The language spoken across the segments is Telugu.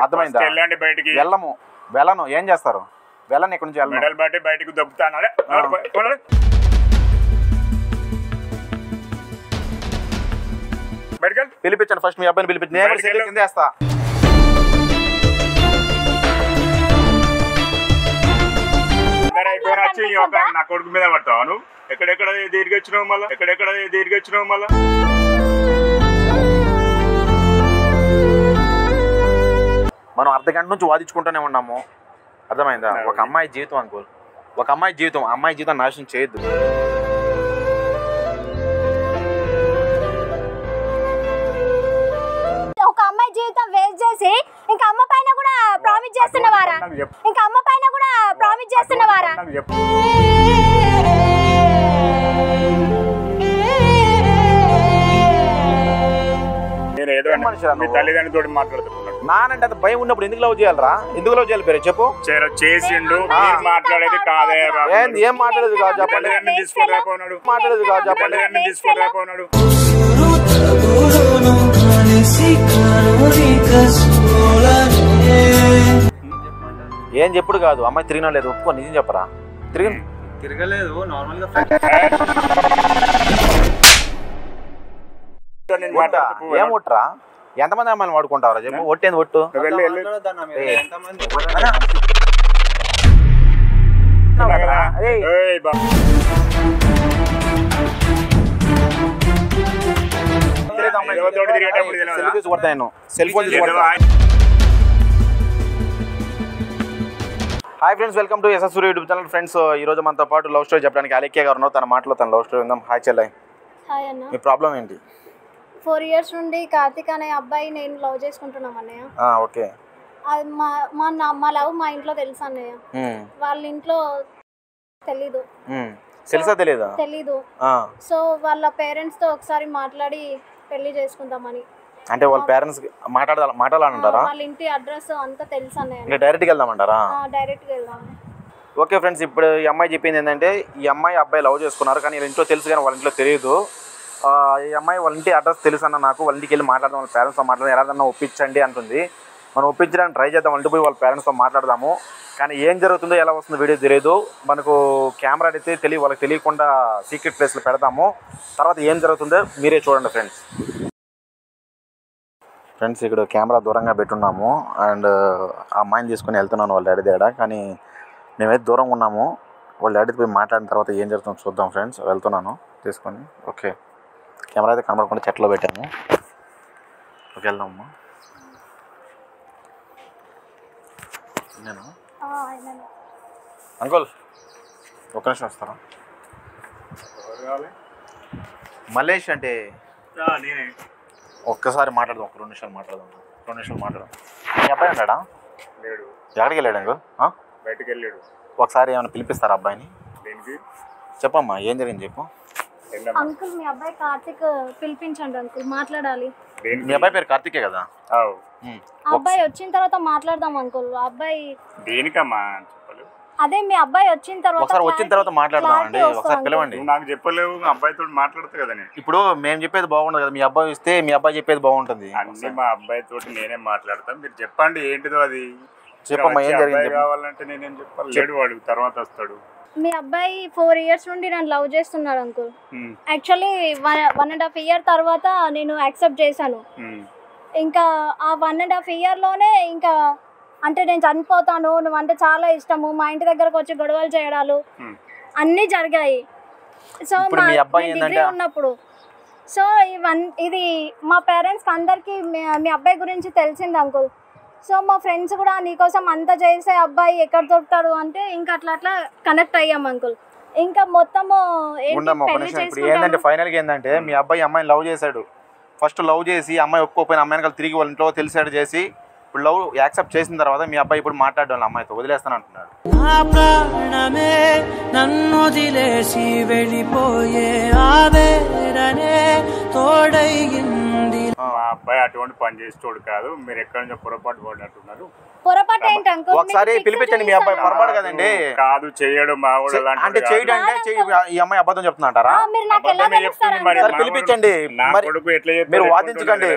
అర్థమైందా? వెళ్ళను. ఏం చేస్తారు? వెళ్ళను, ఇక్కడ నుంచి వెళ్ళను. బయటకు దొబ్బుతాను. పిలిపించండి ఫస్ట్, మీ అబ్బాయిని పిలిపించి నేను కింద వేస్తా. నా కొడుకు మీద పడతావా నువ్వు? ఎక్కడెక్కడ దీర్ఘొచ్చినావు మళ్ళా? మనం అర్ధగంట నుంచి వాదించుకుంటూనే ఉన్నాము. అర్థమైందా? ఒక అమ్మాయి జీవితం అనుకో, అమ్మాయి జీవితం నాశనం చేయొద్దు. ఒక అమ్మాయి జీవితం వేస్ట్ చేసి ఇంకా అమ్మ పైన కూడా ప్రామిస్ చేస్తున్నవారా? తల్లిదండ్రులతో మాట్లాడుతున్నాడు. నానంటే అంత భయం ఉన్నప్పుడు ఎందుకు లవ్ చేయాలరా? ఎందుకు లవ్ చేయాలి పేరు చెప్పు. చేసిండు, మాట్లాడేది కాదే. ఏం మాట్లాడేది కాదు చెప్పండి. ఏం చెప్పుడు కాదు. అమ్మాయి తిరిగినా లేదు, ఒప్పుకో. నిజం చెప్పరా? తిరగలేదు, నార్మల్ గా ఏం ఒట్టురా? ఎంతమంది అమ్మాయిని వాడుకుంటావరా చెప్పు? ఒట్టేంది ఒట్టు? Cell phone. Hi friends, welcome to SS Surya YouTube channel. Friends, ఈ రోజు మనతో పాటు లవ్ స్టోరీ చెప్పడానికి అలేఖ్య గారు ఉన్నారు. తన మాటలో తన లవ్ స్టోరీ ఉందాం. హాయ్ చెల్లై. హాయ్ అన్న. మీ ప్రాబ్లం ఏంటి? 4 years నుండి కార్తిక్ అనే అబ్బాయి నేను లవ్ చేసుకుంటున్నాం అన్నయ్య. ఓకే. అది మా లవ్ మా ఇంట్లో తెలుసు అన్నయ్య. వాళ్ళ ఇంట్లో తెలీదు. తెలీదు. సో వాళ్ళ పేరెంట్స్ తో ఒకసారి మాట్లాడి పెళ్లి చేసుకుందామని. అంటే వాళ్ళ పేరెంట్స్ మాట్లాడాలంటారా? వాళ్ళ ఇంటి అడ్రస్ అంతా తెలుసు అన్నయ్య. డైరెక్ట్ గా వెళ్దామంటారా? డైరెక్ట్ గా వెళ్దాం. ఓకే ఫ్రెండ్స్, ఇప్పుడు ఈ అమ్మాయి చెప్పింది ఏంటంటే, ఈ అమ్మాయి అబ్బాయి లవ్ చేసుకున్నారు, కానీ వీళ్ళ ఇంట్లో తెలుసు కానీ వాళ్ళ ఇంట్లో తెలియదు. ఈ అమ్మాయి వాళ్ళ ఇంటి అడ్రస్ తెలుసు అన్న నాకు. వాళ్ళ ఇంటికి వెళ్ళి మాట్లాడదాం, వాళ్ళ పేరెంట్స్తో మాట్లాడదాం, ఎలాగన్నా ఒప్పించండి అంటుంది. మనం ఒప్పించడానికి ట్రై చేద్దాం, వాళ్ళ ఇంటికి పోయి వాళ్ళ పేరెంట్స్తో మాట్లాడదాము. కానీ ఏం జరుగుతుందో ఎలా వస్తుందో వీడియో తెలియదు మనకు. కెమెరా అయితే వాళ్ళకి తెలియకుండా సీక్రెట్ ప్లేస్లో పెడతాము. తర్వాత ఏం జరుగుతుందో మీరే చూడండి ఫ్రెండ్స్. ఇక్కడ కెమెరా దూరంగా పెట్టున్నాము అండ్ ఆ అమ్మాయిని తీసుకుని వెళ్తున్నాను వాళ్ళ డాడీ దగ్గర. కానీ మేమైతే దూరంగా ఉన్నాము. వాళ్ళ డాడీతో పోయి మాట్లాడిన తర్వాత ఏం జరుగుతుందో చూద్దాం ఫ్రెండ్స్. వెళ్తున్నాను తీసుకొని. ఓకే, కెమెరా అయితే కనబడకుండా చెట్లో పెట్టాము. ఓకే, వెళ్దామమ్మా. నేను అంకుల్ ఒక్క నిమిషం వస్తారా? మలేష్ అంటే ఒక్కసారి మాట్లాడదాం, ఒక 2 నిమిషాలు మాట్లాడదాం. మీ అబ్బాయి ఉన్నాడా? లేడు. ఎక్కడికి వెళ్ళాడు అంకుల్? బయటకు వెళ్ళాడు. ఒకసారి ఏమైనా పిలిపిస్తారా అబ్బాయిని? చెప్పమ్మా, ఏం జరిగింది చెప్పు. అంకుల్ మీ అబ్బాయి కార్తిక్ పిలిపించండి అంకుల్, మాట్లాడాలి. మీ అబ్బాయి పేరు కార్తికే కదా? అబ్బాయి వచ్చిన తర్వాత మాట్లాడదాం అంకుల్. అబ్బాయి దేనికమ్మా? అదే మీ అబ్బాయి వచ్చిన తర్వాత మాట్లాడదామండి. ఒకసారి పిలవండి. నాకు చెప్పలేవు, అబ్బాయితో మాట్లాడతా కదా నేను. ఇప్పుడు మేము చెప్పేది బాగుండదు కదా, మీ అబ్బాయి వస్తే మీ అబ్బాయి చెప్పేది బాగుంటుంది. అన్ని మా అబ్బాయితో నేనే మాట్లాడతాను. మీరు చెప్పండి ఏంటిదో అది. చెప్పమ్మా, ఏం జరిగింది కావాలంటే నేనేం చెప్పాలి. లేడు వాడు, తర్వాత వస్తాడు. మీ అబ్బాయి 4 years నుండి నన్ను లవ్ చేస్తున్నాడు అంకుల్. యాక్చువల్లీ 1.5 year తర్వాత నేను యాక్సెప్ట్ చేశాను. ఇంకా ఆ 1.5 year లోనే ఇంకా అంటే నేను చనిపోతాను, నువ్వంటే చాలా ఇష్టము, మా ఇంటి దగ్గరకు వచ్చి గొడవలు చేయడాలు అన్నీ జరిగాయి. సో మా డిగ్రీ ఉన్నప్పుడు సో ఇది మా పేరెంట్స్కి అందరికీ మీ అబ్బాయి గురించి తెలిసింది అంకుల్. సో మా ఫ్రెండ్స్ కూడా నీకోసం అంత చేసే అబ్బాయి ఎక్కడ దొరుకుతాడు అంటే ఇంకా అట్లా కనెక్ట్ అయ్యాం అంకుల్. ఇంకా మొత్తము ఏంటంటే ఫైనల్గా ఏంటంటే మీ అబ్బాయి అమ్మాయిని లవ్ చేశాడు. ఫస్ట్ లవ్ చేసి అమ్మాయి ఒప్పుకోపోయిన అమ్మాయిని తిరిగి వాళ్ళ ఇంట్లో తెలిసాడు చేసి ఇప్పుడు లవ్ యాక్సెప్ట్ చేసిన తర్వాత మీ అబ్బాయి ఇప్పుడు మాట్లాడడం అమ్మాయితో వదిలేస్తాను అంటున్నాడు. నన్ను వదిలేసి వెళ్ళిపోయే మా అబ్బాయి అటువంటి పని చేసేటోడు కాదు. మీరు ఎక్కడి నుంచో పొరపాటు ఏంటి అంకుల్? ఒకసారి పిలిపించండి మీ అబ్బాయి పొరపాటు కదండి. కాదు చేయడు మా వాడు అంటే చేయడం అంటే ఈ అమ్మాయి అబద్ధం చెప్తున్నారా? మీరు నాకు ఎలా తెలుస్తారు సరే పిలిపించండి. మరి మీరు వాదించకండి.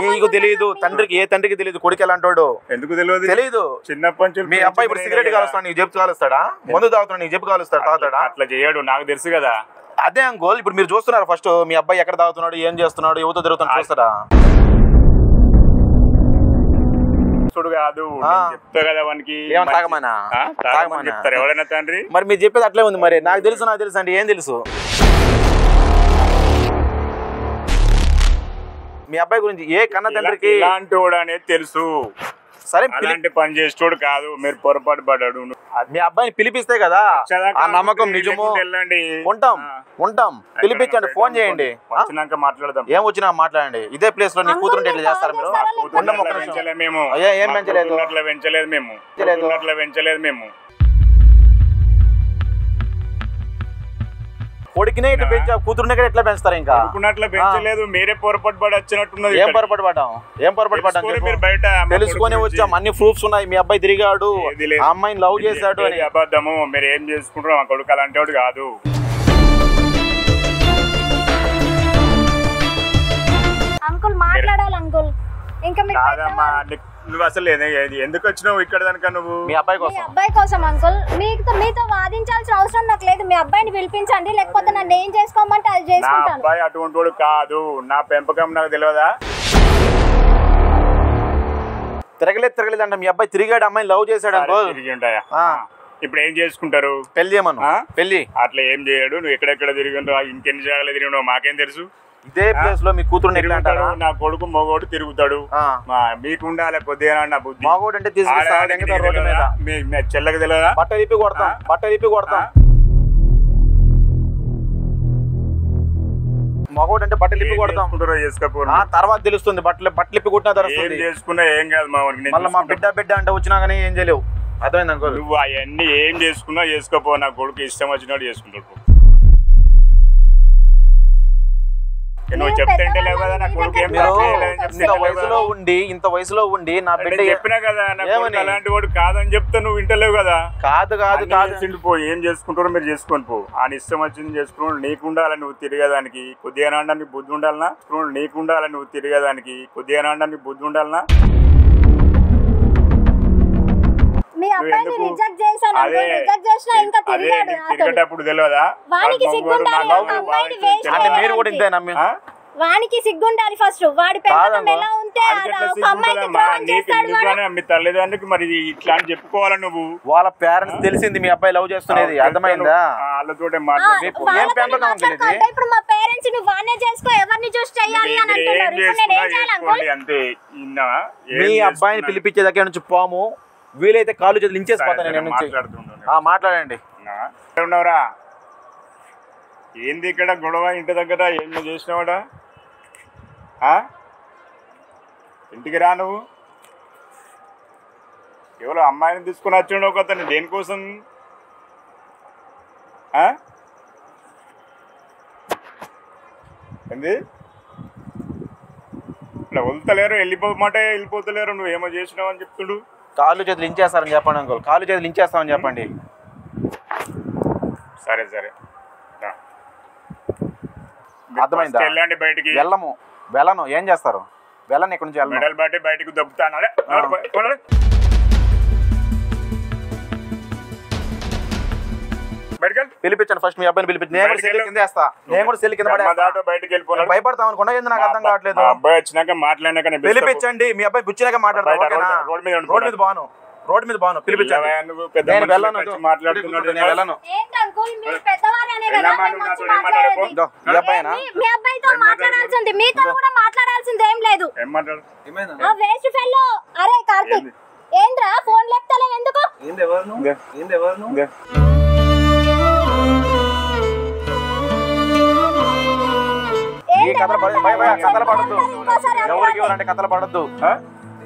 మీకు తెలియదు, తండ్రికి ఏ తండ్రికి తెలియదు కొడుకు ఎలాంటోడు. ఎందుకు తెలియదు? తెలీదు. చిన్నప్పటి మీ అబ్బాయి ఇప్పుడు సిగరెట్ కాలుస్తాడు, నీకు చెప్పు కాలుస్తాడా? మందు తాగుతాడు, నీకు చెప్పు కాలుస్తాడు, తాగుతాడా? అట్లా చేయడు, నాకు తెలుసు కదా. అదే అంకుల్, ఇప్పుడు మీరు చూస్తున్నారు ఫస్ట్ మీ అబ్బాయి ఎక్కడ తాగుతున్నాడు, ఏం చేస్తున్నాడు, యువత తిరుగుతున్నాడు చూస్తారా? కాదు చెప్తా కదా వానికి తాగమనా చెప్తారు ఎవరైనా తండ్రి. మరి మీరు చెప్పేది అట్లే ఉంది. మరి నాకు తెలుసు అంటే ఏం తెలుసు మీ అబ్బాయి గురించి? ఏ కన్న తండ్రికి ఇలాంటి వాడు అనేది తెలుసు. సరే అలాంటి పని చేసేటోడు కాదు, మీరు పొరపాటు పడ్డాడు. మీ అబ్బాయిని పిలిపిస్తే కదా ఆ నమ్మకం నిజము. ఉంటాం పిలిపించండి, ఫోన్ చేయండి, వచ్చినాక మాట్లాడదాం. ఏం వచ్చినా మాట్లాడండి. ఇదే ప్లేస్ లో నీ కూతురు ఎట్లా చేస్తారు మీరు? ఏం పెంచలేదు మేము. కొడుకునే ఇట్లా పెంచా, కూతురునే ఎట్లా పెంచుతారు? ఇంకా పెంచలేదు, మీరే పొరపాటు పడి వచ్చినట్టున్నది. ఏం పొరపాటు పడ్డాం? తెలుసుకొని వచ్చాం, అన్ని ప్రూఫ్స్ ఉన్నాయి. మీ అబ్బాయి తిరిగాడు, ఆ అమ్మాయిని లవ్ చేశాడు అని. అబద్ధము. మీరు ఏం చేసుకుంటారు? మా కొడుకు అలాంటి వాడు కాదు. అంకుల్ మాట్లాడాలి అంకుల్. ఇంకా నువ్వు అసలు ఎందుకు వచ్చినావు ఇక్కడ దానికా? నువ్వు మీ అబ్బాయి కోసం అంకుల్. మీతో వాదించాల్సిన అవసరం నాకు లేదు. మీ అబ్బాయిని పిలిపించండి, లేకపోతే నన్ను ఏం చేసుకోమంటే అది చేసుకుంటాను. నా అబ్బాయి అటువంటి వాడు కాదు, నా పెంపకం నాకు తెలియదా? తిరగలేదు అంటే మీ అబ్బాయి తిరిగాడు, అమ్మాయిని లవ్ చేశాడు అంకుల్. తిరిగి ఉంటాయా? ఇప్పుడు ఏం చేసుకుంటారు? పెళ్లి చేయమను. పెళ్లి అట్లా ఏం చేయడు. నువ్వు ఎక్కడెక్కడ తిరిగి ఇంకెన్ని జాగాలు తిరిగినావు మాకేం తెలుసు? ఇదే ప్లేస్ లో మీ కూతురు తిరుగుతాడు. నా కొడుకు మగోడు తిరుగుతాడు. మీకు ఉండాలి కొద్దిగా నా బుద్ధి. మగోడు అంటే చెల్లకి తెలియదా? బట్ట ఇప్పి కొడతాం. మగోడు అంటే బట్టలు ఇప్పి కొడతాం. తర్వాత తెలుస్తుంది. బట్టలిప్పి కొట్టిన తర్వాత చేసుకున్నా ఏం కాదు. మళ్ళీ మా బిడ్డ అంటే వచ్చినా కానీ ఏం చేయలేవు. అర్థమైంది అంకుల్? నువ్వు అవన్నీ ఏం చేసుకున్నా చేసుకోపో, నా కొడుకు ఇష్టం వచ్చినట్టు చేసుకుంటాడు. నువ్వు చెప్తే కదా నా కొడుకు ఇంత వయసులో ఉండి నా బిడ్డ చెప్పినా కదా అలాంటి వాడు కాదని చెప్తే నువ్వు వింటలేవు కదా. కాదు పో, ఏం చేసుకుంటారో మీరు చేసుకొని పో. ఆయన ఇష్టం వచ్చింది చేసుకున్నాడు. నీకు ఉండాలి నువ్వు తిరిగేదానికి కొద్దిగా నాడానికి బుద్ధి ఉండాలనా? నీకు ఉండాలి నువ్వు తిరిగేదానికి కొద్దిగా నాడానికి బుద్ధి ఉండాలనా? తిరిగేటప్పుడు తెలియదా? మీరు కూడా ఇంతేనా? వానికి సిగ్గుండాలి ఫస్ట్. వాడి పెంపకం ఎలా ఉంటే మీ తల్లిదండ్రులకి మరి ఇట్లా అని చెప్పుకోవాలా నువ్వు? వాళ్ళ పేరెంట్స్ తెలిసింది మీ అబ్బాయి లవ్ చేస్తున్నది, అర్థమైందా? వాళ్ళతోటే ఇప్పుడు మా పేరెంట్స్ నువ్వు వానే చేసుకో, ఎవరిని చూసి చెయ్యాలి అని అంటున్నారు. అంతే. మీ అబ్బాయిని పిలిపించే దగ్గర నుంచి పోము, వీలైతే కాలు చేతులు ఇంచేసిపోతాను నేను నుంచి. మాట్లాడండి. ఉన్నావురా? ఏంది ఇక్కడ గొడవ ఇంటి దగ్గర? ఏం చేసినావాడా? ఇంటికి రా. నువ్వు ఎవరో అమ్మాయిని తీసుకుని వచ్చిండవు కదా, దేనికోసం? ఏంది ఇట్లా వదులుతలేరు, వెళ్ళిపోతలేరు. నువ్వు ఏమో చేసినావు అని చెప్తుడు. కాళ్ళు చేతులు ఇంచేస్తారని చెప్పండి అంకుల్. కాళ్ళు చేతులు ఇంచేస్తామని చెప్పండి. సరే అర్థమైందా? వెళ్ళండి బయటికి. వెళ్ళను. ఏం చేస్తారు? వెళ్ళను. ఇక్కడ నుంచి మెడల్ బట్టి బయటకు దొబ్బుతాను. పిలిపించండి ఫస్ట్. మీ అబ్బాయిని పిలిపించి నేను కూడా సెల్ కింద వేస్తా. నేను కూడా సెల్ కింద బయటకి వెళ్ళిపోయినా భయపడతాం అనుకున్నా. ఏంది నాకు అర్థం కావట్లేదు. అబ్బాయి వచ్చినాక మాట్లాడినాక పిలిపించండి. మీ అబ్బాయి కూర్చున్నాక మాట్లాడతాం. రోడ్ మీద బాను పిలిపించండి. నేను వెళ్ళను. మాట్లాడుతున్నాడు. నేను వెళ్ళను. మాట్లాడాల్సింది మీతో కూడా మాట్లాడాల్సింది ఏం లేదు. Waste fellow. అరే కార్తీక్, ఏంద్రా ఫోన్ లేపుతలేవు ఎందుకు? కథలు పడద్దు. ఎవరికి ఎవరంటే కథలు పడద్దు.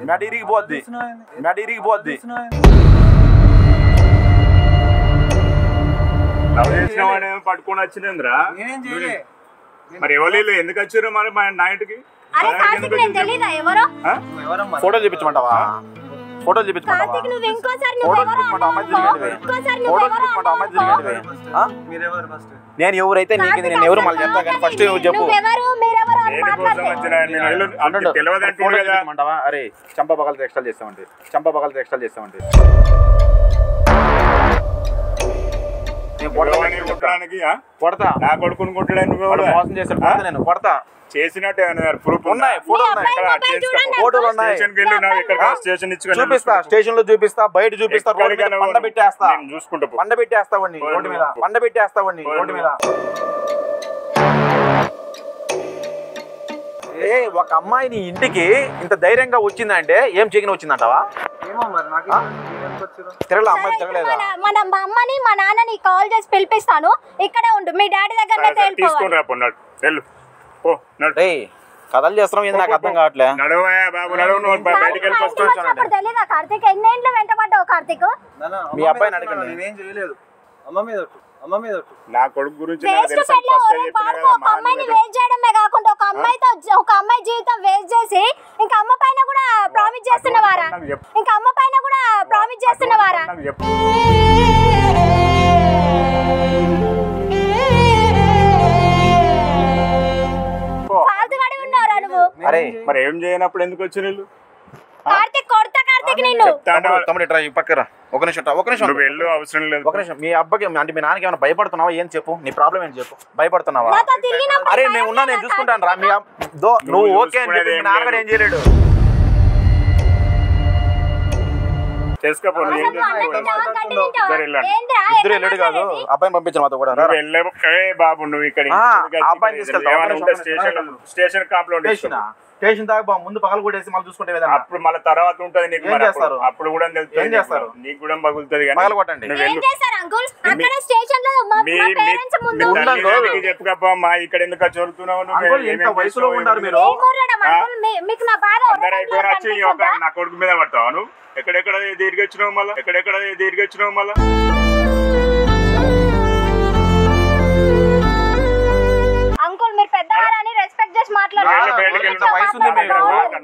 మెడ ఇరిగిపోద్ది. పట్టుకొని వచ్చిందిరా? మరి ఎవరు ఎందుకు వచ్చారు మరి మా నైట్కి? ఫోటో చూపించమంటావా? ఫోటోలు చూపించమంటావా? కార్తీక్ నువ్వు ఇంకోసారి ఫోటోలు చూపించమంటావా? అమ్మాయి తిరిగేటివి. ఫోటోలు చూపించమంటావా? అమ్మాయి తిరిగేటివి. మీరెవరు ఫస్ట్? నేను ఎవరైతే నీకు నేను ఎవరు మళ్ళీ చెప్తా కానీ ఫస్ట్ నువ్వు చెప్పు. నువ్వెవరు మీరెవరు అని మాట్లాడితే తెలియదంటున్నాడు కదా. అంటావా? అరే చంప పగలతో ఎక్స్ట్రా చేస్తామంటే చంప పగలతో ఎక్స్ట్రా చేస్తామంటే కొడతా. నా కొడుకుని కొట్టడానికి నువ్వు వాడు మోసం చేస్తాడు. కొడతా నేను కొడతా. చేసినట్టే ప్రూఫ్ ఉన్నాయి ఫోటోలు ఉన్నాయి ఫోటోలు ఉన్నాయి చూపిస్తా స్టేషన్ లో చూపిస్తా బయట చూపిస్తా రోడ్డు మీద పండ పెట్టేస్తా చూసుకుంటా పండ పెట్టేస్తావండి రోడ్డు మీద పండ పెట్టేస్తావండి రోడ్డు మీద. ఏ ఒక అమ్మాయి నీ ఇంటికి ఇంత ధైర్యంగా వచ్చిందంటే ఏం చెగిన వచ్చిందంటావా? ఏమో మరి నాకు తిరగలే అమ్మాయి తిరగలేదా? మన మా అమ్మని మా నాన్నని కాల్ చేసి పిలిపిస్తాను, ఇక్కడే ఉండు, మీ డాడీ దగ్గర తీసుకొని రా పొన్నాడు వెళ్ళు ఓ నడు. కథలు చేస్తున్నాం ఏంది నాకు అర్థం కావట్లే. నడవయా బాబు నడవు నువ్వు బయటికి వెళ్ళి ఫస్ట్ తెలీదా కార్తీక్? ఎన్నేళ్ళు వెంటబడ్డావు కార్తీక్? మీ అబ్బాయిని అడగండి. నేనేం చేయలేదు. అమ్మ మీద నా కొడుకు గురించి ఒక అమ్మాయిని వేస్ట్ చేయడమే కాకుండా ఒక అమ్మాయి జీవితం వేస్ట్ చేసి ఇంకా అమ్మ పైన కూడా ప్రామిస్ చేస్తున్నవారా? ఇంకా అమ్మ పైన కూడా ప్రామిస్ చేస్తున్నవారా? ఫాల్తుగాడి ఉన్నావురా నువ్వు. అరే మరి ఏం చేయనప్పుడు ఎందుకు వచ్చి నీళ్ళు కార్తీక్ కొడతా కార్తీక్ నిన్ను. తమ్ముడు ఇట్రా పక్కన ఒక నిమిషం ఒక నిమిషం నువ్వు వెళ్ళు అవసరం లేదు. ఒక నిమిషం మీ అబ్బాయికి అంటే మీ నాన్నకి ఏమైనా భయపడుతున్నావా? ఏం చెప్పు నీ ప్రాబ్లం ఏంటి చెప్పు. భయపడుతున్నావా? నాతో తిరిగినప్పుడు అరే నేను ఉన్నా నేను చూసుకుంటాను రా. మీ నువ్వు ఓకే అని చెప్పి మీ నాన్నగారు ఏం చేయలేడు. చేసుకోపో ఇద్దరు వెళ్ళాడు కాదు అబ్బాయిని పంపించాను మాతో కూడా. బాబు నువ్వు ఇక్కడ అబ్బాయిని తీసుకెళ్తావు స్టేషన్ కంప్లైంట్ స్టేషన్ దాకా ముందు పగలు కొట్టేసి మళ్ళీ చూసుకుంటే అప్పుడు మళ్ళీ తర్వాత ఉంటది నీకు. ఏం చేస్తారు? అప్పుడు కూడా ఏం చేస్తారు? నీకు కూడా పగులుతుంది పగలు కొట్టండి. చెప్పుకప్ప మా ఇక్కడ ఎందుకు చదువుతున్నావు వయసులో ఉన్నారు మీరు. అందరూ అయిపోయిన వచ్చి నా కొడుకు మీద పడతావు నువ్వు. ఎక్కడెక్కడ దీర్ఘ వచ్చినావు మళ్ళీ ఎక్కడెక్కడ దీర్ఘ వచ్చినావు మళ్ళీ. అంకుల్ మీరు పెద్దవారని రెస్పెక్ట్ చేసి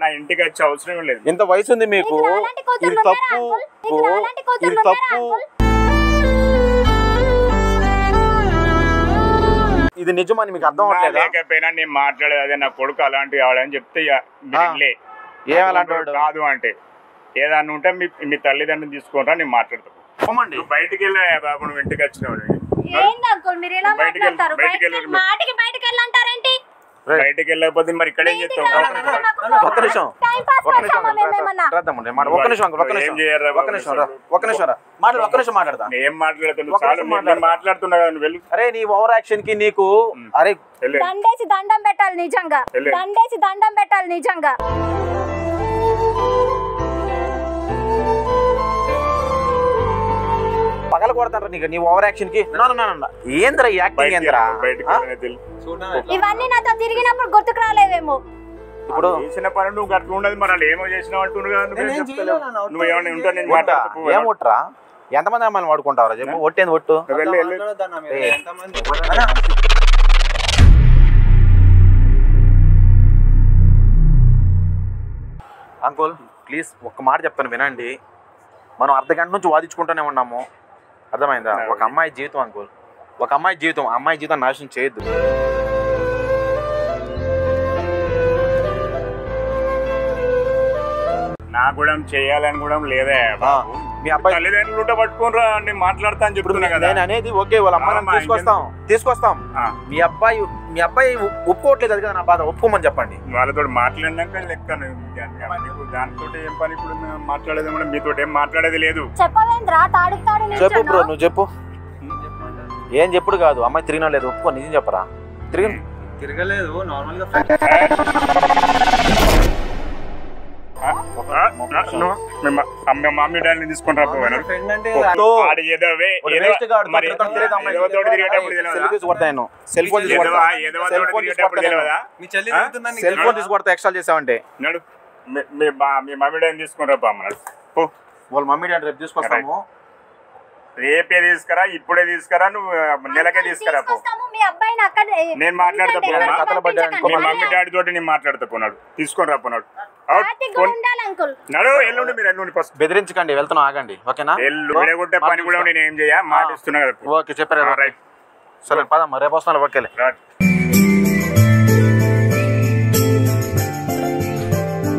నా ఇంటికి వచ్చే అవసరం లేదు. ఇంత వయసు ఉంది మీకు. ఇది తప్పు ఇది తప్పు. ఇది నిజమని మీకు అర్థం అవ్వట్లేదా? లేకపోయినా నేను మాట్లాడేది అదే నా కొడుకు అలాంటి కావాలని చెప్తే ఏమలాంటి కాదు అంటే ఏదన్నా ఉంటే మీ తల్లిదండ్రులు తీసుకుంటా నేను మాట్లాడతాను. బయటికి వెళ్ళా బాబు నువ్వు ఇంటికి వచ్చినావు. బయటికి వెళ్ళకపోతే మరి ఇక్కడ ఏం చేస్తావు? ఏం మాట్లాడుతున్నా నువ్వు వెళ్ళు. అరే నీ ఓవర్ యాక్షన్ కి నీకు అరే దండేసి దండం పెట్టాలి నిజంగా. దండేసి దండం పెట్టాలి నిజంగా. పగల కొడతారు నీకు నీ ఓవర్ యాక్షన్ కి. ఏంద్రా యాక్టింగ్ ఏంద్రా? ఇవన్నీ నాతో తిరిగినప్పుడు గుర్తుకు రాలేవేమో. ఇప్పుడు చేసిన పని నువ్వు అట్లా ఉండదు. మరి వాళ్ళు ఏమో చేసినావు అంటున్నావు. నువ్వు ఏమైనా ఉంటా నేను మాట్లాడుతూ ఏం ఒట్టురా? ఎంతమంది అమ్మాయిని వాడుకుంటావరా చెప్పు. ఒట్టేంది ఒట్టు. అంకుల్ ప్లీజ్ ఒక్క మాట చెప్తాను వినండి. మనం అర్ధగంట నుంచి వాదించుకుంటూనే ఉన్నాము. అర్థమైందా? ఒక అమ్మాయి జీవితం అంకుల్, ఒక అమ్మాయి జీవితం, అమ్మాయి జీవితం నాశనం చేయొద్దు. నా కూడా చేయాలని కూడా లేదా? మీ అబ్బాయి తల్లిదండ్రులు పట్టుకుని నేను మాట్లాడతా అని చెప్తున్నా కదా. నేను అనేది ఓకే వాళ్ళ అమ్మాయిని తీసుకొస్తాం. మీ అబ్బాయి ఒప్పుకోవట్లేదు అది కదా నా బాధ. ఒప్పుకోమని చెప్పండి. వాళ్ళతో మాట్లాడినాక లెక్క దాంతో ఏం పని ఇప్పుడు మాట్లాడేది కూడా మీతో ఏం మాట్లాడేది లేదు. చెప్పు బ్రో నువ్వు చెప్పు. ఏం చెప్పుడు కాదు. అమ్మాయి తిరిగినా లేదు ఒప్పుకో. నిజం చెప్పరా? తిరగలేదు నార్మల్ గా మమ్మీ డాడీని తీసుకుంటా సెల్ ఫోన్ తీసుకొడతా ఎక్స్ట్రా చేసావంటే నడు. మీ మమ్మీ డాడీని తీసుకుంటా అన్నాడు. వాళ్ళ మమ్మీ డాడీ రేపు తీసుకొస్తాము. రేపే తీసుకురా, ఇప్పుడే తీసుకురా, నువ్వు నెలకే తీసుకురా. మీ అబ్బాయిని అక్కడ నేను మాట్లాడతా పోనా? కథలు పడ్డాను మీ మమ్మీ డాడీ తోటి నేను మాట్లాడతా పోనాడు, తీసుకొని రా పోనాడు. ఉండాలి అంకుల్. నడు ఎల్లుండి, మీరు ఎల్లుండి ఫస్ట్ బెదిరించకండి, వెళ్తున్నాం, ఆగండి, ఓకేనా? కొట్టే పని కూడా నేను ఏం చేయ మాట ఇస్తున్నా కదా. ఓకే చెప్పారు, రైట్ సరే పదమ్మా, రేపు వస్తున్నాను, ఓకేలే. రైట్.